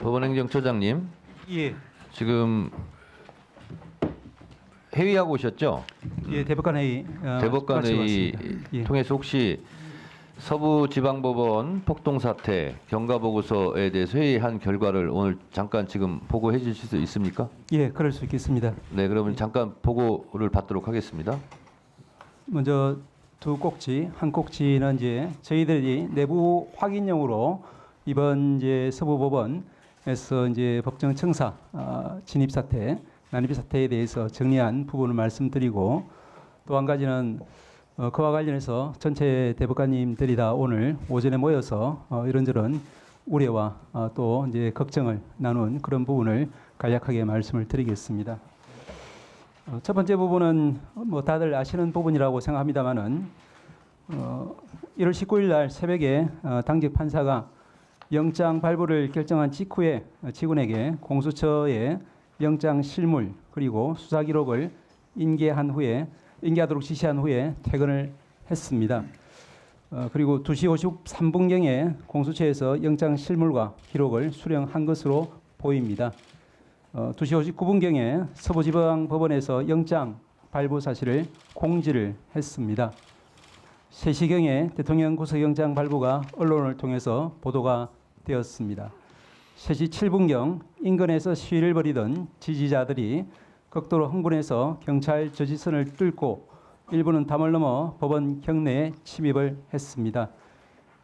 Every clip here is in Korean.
법원행정처장님, 예, 지금 회의하고 오셨죠? 예, 대법관 회의. 대법관 회의 예. 통해서 혹시 서부지방법원 폭동 사태 경과 보고서에 대해서 회의한 결과를 오늘 잠깐 지금 보고해 주실 수 있습니까? 예, 그럴 수 있겠습니다. 네, 그러면 잠깐 보고를 받도록 하겠습니다. 먼저 두 꼭지, 한 꼭지는 이제 저희들이 내부 확인용으로 이번 이제 서부법원에서 이제 법정 청사 진입 사태, 난입 사태에 대해서 정리한 부분을 말씀드리고, 또 한 가지는 그와 관련해서 전체 대법관님들이 다 오늘 오전에 모여서 이런저런 우려와 또 이제 걱정을 나눈 그런 부분을 간략하게 말씀을 드리겠습니다. 첫 번째 부분은 뭐 다들 아시는 부분이라고 생각합니다만은 1월 19일 날 새벽에 당직 판사가 영장 발부를 결정한 직후에 직원에게 공수처에 영장 실물 그리고 수사 기록을 인계하도록 지시한 후에 퇴근을 했습니다. 그리고 2시 53분경에 공수처에서 영장 실물과 기록을 수령한 것으로 보입니다. 2시 59분경에 서부지방법원에서 영장 발부 사실을 공지를 했습니다. 3시경에 대통령 구속영장 발부가 언론을 통해서 보도가 되었습니다. 3시 7분경 인근에서 시위를 벌이던 지지자들이 극도로 흥분해서 경찰 저지선을 뚫고 일부는 담을 넘어 법원 경내에 침입을 했습니다.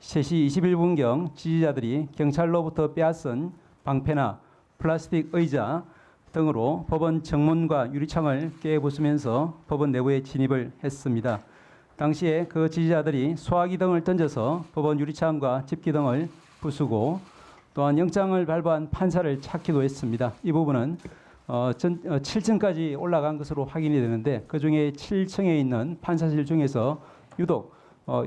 3시 21분경 지지자들이 경찰로부터 빼앗은 방패나 플라스틱 의자 등으로 법원 정문과 유리창을 깨부수면서 법원 내부에 진입을 했습니다. 당시에 그 지지자들이 소화기 등을 던져서 법원 유리창과 집기 등을 부수고, 또한 영장을 발부한 판사를 찾기도 했습니다. 이 부분은 7층까지 올라간 것으로 확인이 되는데, 그중에 7층에 있는 판사실 중에서 유독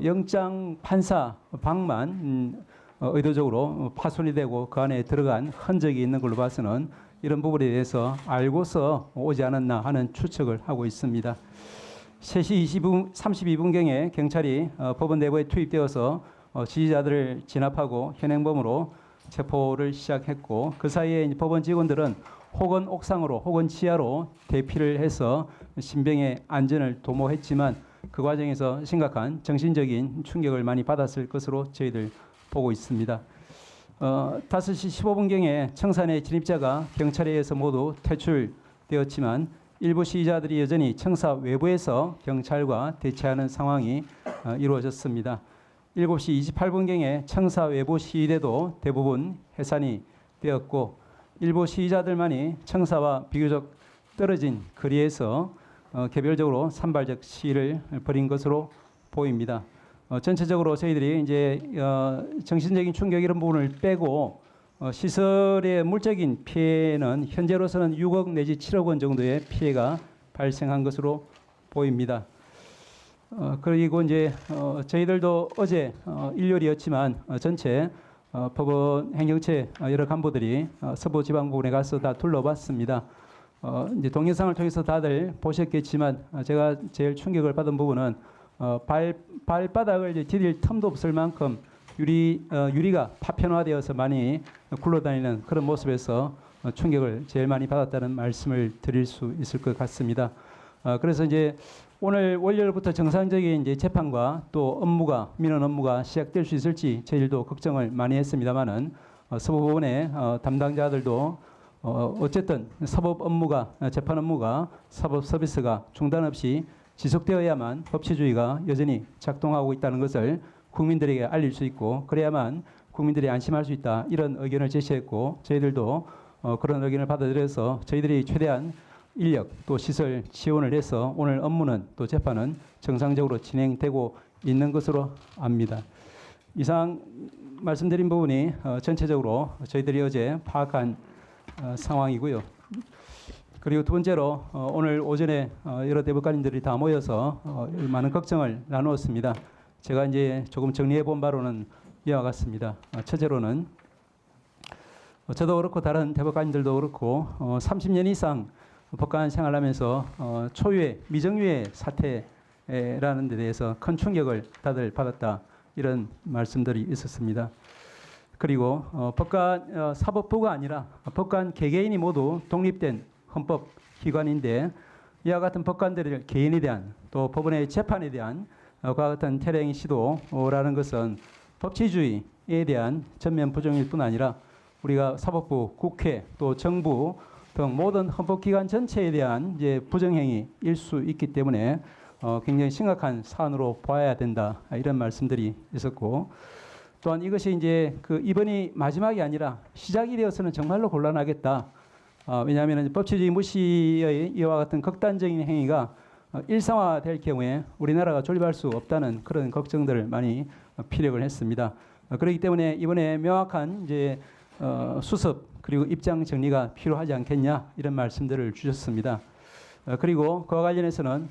영장 판사 방만 의도적으로 파손이 되고 그 안에 들어간 흔적이 있는 걸로 봐서는 이런 부분에 대해서 알고서 오지 않았나 하는 추측을 하고 있습니다. 3시 32분경에 경찰이 법원 내부에 투입되어서 지지자들을 진압하고 현행범으로 체포를 시작했고, 그 사이에 법원 직원들은 혹은 옥상으로 혹은 지하로 대피를 해서 신병의 안전을 도모했지만 그 과정에서 심각한 정신적인 충격을 많이 받았을 것으로 저희들 보고 있습니다. 5시 15분경에 청산의 진입자가 경찰에 의해서 모두 퇴출되었지만 일부 시위자들이 여전히 청사 외부에서 경찰과 대치하는 상황이 이루어졌습니다. 7시 28분경에 청사 외부 시위대도 대부분 해산이 되었고, 일부 시위자들만이 청사와 비교적 떨어진 거리에서 개별적으로 산발적 시위를 벌인 것으로 보입니다. 전체적으로 저희들이 이제 정신적인 충격 이런 부분을 빼고 시설의 물적인 피해는 현재로서는 6억 내지 7억 원 정도의 피해가 발생한 것으로 보입니다. 그리고 이제 저희들도 어제 일요일이었지만 전체 법원 행정처 여러 간부들이 서부지방법원에 가서 다 둘러봤습니다. 이제 동영상을 통해서 다들 보셨겠지만 제가 제일 충격을 받은 부분은 발바닥을 이제 디딜 틈도 없을 만큼 유리가 파편화되어서 많이 굴러다니는 그런 모습에서 충격을 제일 많이 받았다는 말씀을 드릴 수 있을 것 같습니다. 그래서 이제 오늘 월요일부터 정상적인 이제 재판과 또 민원 업무가 시작될 수 있을지 저희들도 걱정을 많이 했습니다만은 서부법원의 담당자들도 어쨌든 재판 업무가 사법 서비스가 중단 없이 지속되어야만 법치주의가 여전히 작동하고 있다는 것을 국민들에게 알릴 수 있고, 그래야만 국민들이 안심할 수 있다, 이런 의견을 제시했고, 저희들도 그런 의견을 받아들여서 저희들이 최대한 인력 또 시설 지원을 해서 오늘 업무는 또 재판은 정상적으로 진행되고 있는 것으로 압니다. 이상 말씀드린 부분이 전체적으로 저희들이 어제 파악한 상황이고요. 그리고 두 번째로 오늘 오전에 여러 대법관님들이 다 모여서 많은 걱정을 나누었습니다. 제가 이제 조금 정리해 본 바로는 이와 같습니다. 첫째로는 저도 그렇고 다른 대법관님들도 그렇고 30년 이상 법관 생활하면서 초유의 미정유의 사태라는 데 대해서 큰 충격을 다들 받았다, 이런 말씀들이 있었습니다. 그리고 법관 사법부가 아니라 법관 개개인이 모두 독립된 헌법 기관인데 이와 같은 법관들의 개인에 대한 또 법원의 재판에 대한 그와 같은 태령 시도라는 것은 법치주의에 대한 전면 부정일 뿐 아니라 우리가 사법부, 국회 또 정부 등 모든 헌법기관 전체에 대한 이제 부정행위일 수 있기 때문에 굉장히 심각한 사안으로 봐야 된다 이런 말씀들이 있었고 또한 이것이 이제 그 이번이 마지막이 아니라 시작이 되어서는 정말로 곤란하겠다. 왜냐하면 법치주의 무시의 이와 같은 극단적인 행위가 일상화될 경우에 우리나라가 존립할 수 없다는 그런 걱정들을 많이 피력을 했습니다. 그렇기 때문에 이번에 명확한 이제 수습 그리고 입장 정리가 필요하지 않겠냐 이런 말씀들을 주셨습니다. 그리고 그와 관련해서는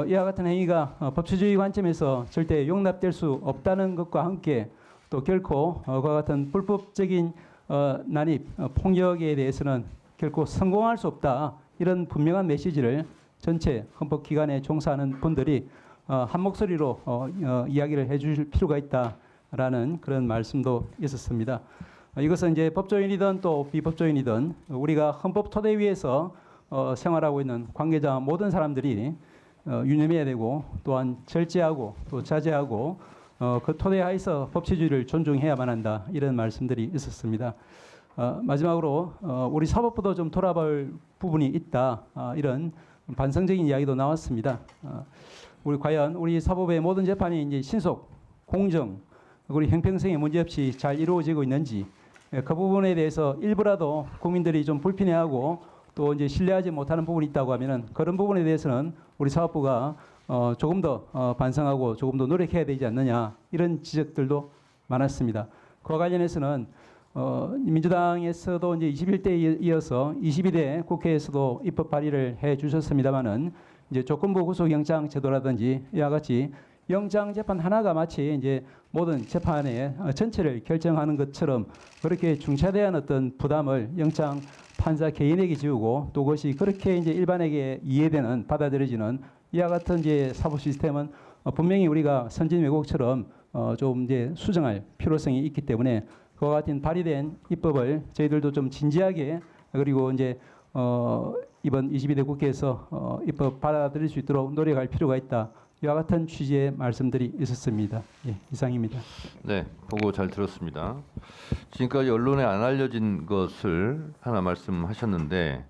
이와 같은 행위가 법치주의 관점에서 절대 용납될 수 없다는 것과 함께 또 결코 그와 같은 불법적인 난입, 폭력에 대해서는 결코 성공할 수 없다. 이런 분명한 메시지를 전체 헌법기관에 종사하는 분들이 한 목소리로 이야기를 해주실 필요가 있다라는 그런 말씀도 있었습니다. 이것은 이제 법조인이든 또 비법조인이든 우리가 헌법 토대 위에서 생활하고 있는 관계자 모든 사람들이 유념해야 되고 또한 절제하고 또 자제하고 그 토대 하에서 법치주의를 존중해야만 한다 이런 말씀들이 있었습니다. 마지막으로 우리 사법부도 좀 돌아볼 부분이 있다 이런 반성적인 이야기도 나왔습니다. 우리 과연 우리 사법의 모든 재판이 이제 신속, 공정, 우리 형평성에 문제없이 잘 이루어지고 있는지 그 부분에 대해서 일부라도 국민들이 좀 불편해하고 또 이제 신뢰하지 못하는 부분이 있다고 하면은 그런 부분에 대해서는 우리 사법부가 조금 더 반성하고 조금 더 노력해야 되지 않느냐 이런 지적들도 많았습니다. 그와 관련해서는 민주당에서도 이제 21대에 이어서 22대 국회에서도 입법 발의를 해 주셨습니다만은 이제 조건부 구속영장 제도라든지 이와 같이 영장 재판 하나가 마치 이제 모든 재판의 전체를 결정하는 것처럼 그렇게 중차대한 어떤 부담을 영장 판사 개인에게 지우고 또 그것이 그렇게 이제 일반에게 이해되는 받아들여지는 이와 같은 이제 사법 시스템은 분명히 우리가 선진 외국처럼 좀 이제 수정할 필요성이 있기 때문에 그와 같은 발의된 입법을 저희들도 좀 진지하게 그리고 이제 이번 22대 국회에서 입법 받아들일 수 있도록 노력할 필요가 있다. 이와 같은 취지의 말씀들이 있었습니다. 예, 이상입니다. 네, 보고 잘 들었습니다. 지금까지 언론에 안 알려진 것을 하나 말씀하셨는데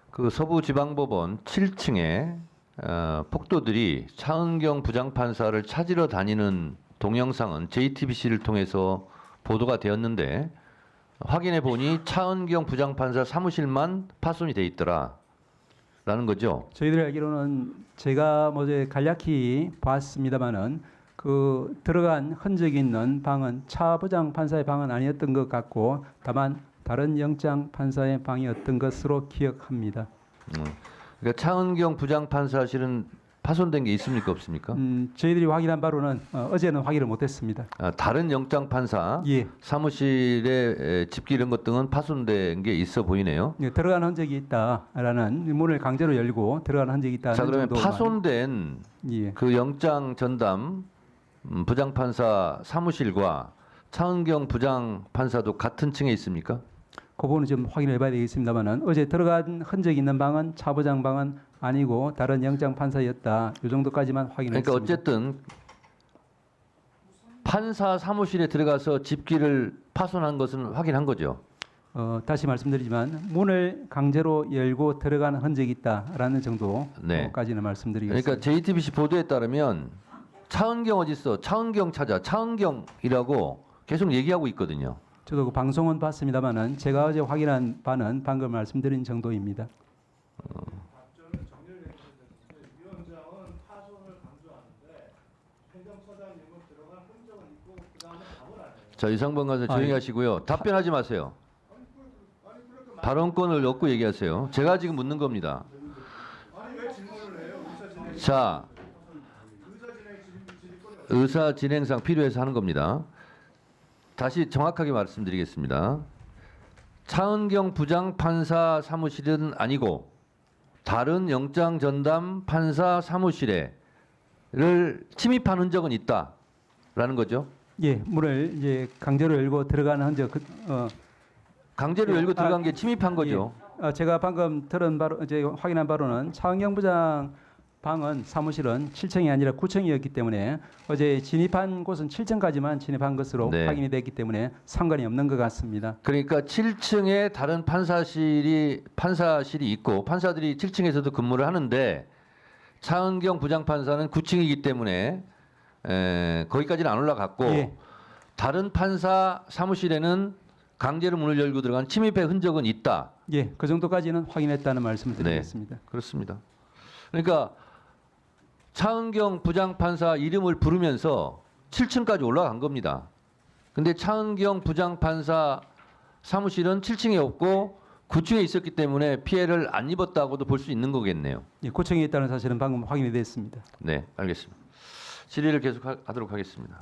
그 서부지방법원 7층에 폭도들이 차은경 부장판사를 찾으러 다니는 동영상은 JTBC를 통해서 보도가 되었는데 확인해 보니 차은경 부장판사 사무실만 파손이 돼 있더라. 라는 거죠. 저희들이 알기로는 제가 뭐제 간략히 봤습니다만은 그 들어간 흔적이 있는 방은 차 부장 판사의 방은 아니었던 것 같고 다만 다른 영장 판사의 방이었던 것으로 기억합니다. 그러니까 차은경 부장 판사실은 파손된 게 있습니까 없습니까? 저희들이 확인한 바로는 어제는 확인을 못했습니다. 다른 영장 판사 예. 사무실에 집기 이런 것 등은 파손된 게 있어 보이네요. 예, 들어간 흔적이 있다라는 문을 강제로 열고 들어간 흔적이 있다는 자 그러면 정도만. 파손된 예. 그 영장 전담 부장 판사 사무실과 차은경 부장 판사도 같은 층에 있습니까? 그 부분은 좀 확인해봐야 되겠습니다만은 어제 들어간 흔적이 있는 방은 차 부장 방은 아니고 다른 영장 판사였다. 이 정도까지만 확인했습니다. 그러니까 어쨌든 판사 사무실에 들어가서 집기를 파손한 것은 확인한 거죠. 다시 말씀드리지만 문을 강제로 열고 들어가는 흔적이 있다라는 정도까지는 말씀드리겠습니다. 그러니까 JTBC 보도에 따르면 차은경 어디 있어? 차은경 찾아. 차은경이라고 계속 얘기하고 있거든요. 저도 그 방송은 봤습니다만은 제가 어제 확인한 바는 방금 말씀드린 정도입니다. 자 이상범 간사 조용히 하시고요. 답변하지 마세요. 발언권을 얻고 얘기하세요. 제가 지금 묻는 겁니다. 자 의사 진행상 필요해서 하는 겁니다. 다시 정확하게 말씀드리겠습니다. 차은경 부장 판사 사무실은 아니고 다른 영장 전담 판사 사무실에를 침입한 흔적은 있다라는 거죠. 예, 문을 이제 강제로 열고 들어가는 흔적 강제로 예, 열고 들어간 게 침입한 거죠. 제가 방금 들은 바로 이제 확인한 바로는 차은경 부장 방은 사무실은 7층이 아니라 9층이었기 때문에 어제 진입한 곳은 7층까지만 진입한 것으로 네. 확인이 됐기 때문에 상관이 없는 것 같습니다. 그러니까 7층에 다른 판사실이 있고 판사들이 7층에서도 근무를 하는데 차은경 부장판사는 9층이기 때문에 거기까지는 안 올라갔고 예. 다른 판사 사무실에는 강제로 문을 열고 들어간 침입의 흔적은 있다. 예, 그 정도까지는 확인했다는 말씀을 드리겠습니다. 그렇습니다. 그러니까 차은경 부장판사 이름을 부르면서 7층까지 올라간 겁니다. 근데 차은경 부장판사 사무실은 7층에 없고 9층에 있었기 때문에 피해를 안 입었다고도 볼 수 있는 거겠네요. 예, 9층에 있다는 사실은 방금 확인이 됐습니다. 네, 알겠습니다. 질의를 계속하도록 하겠습니다.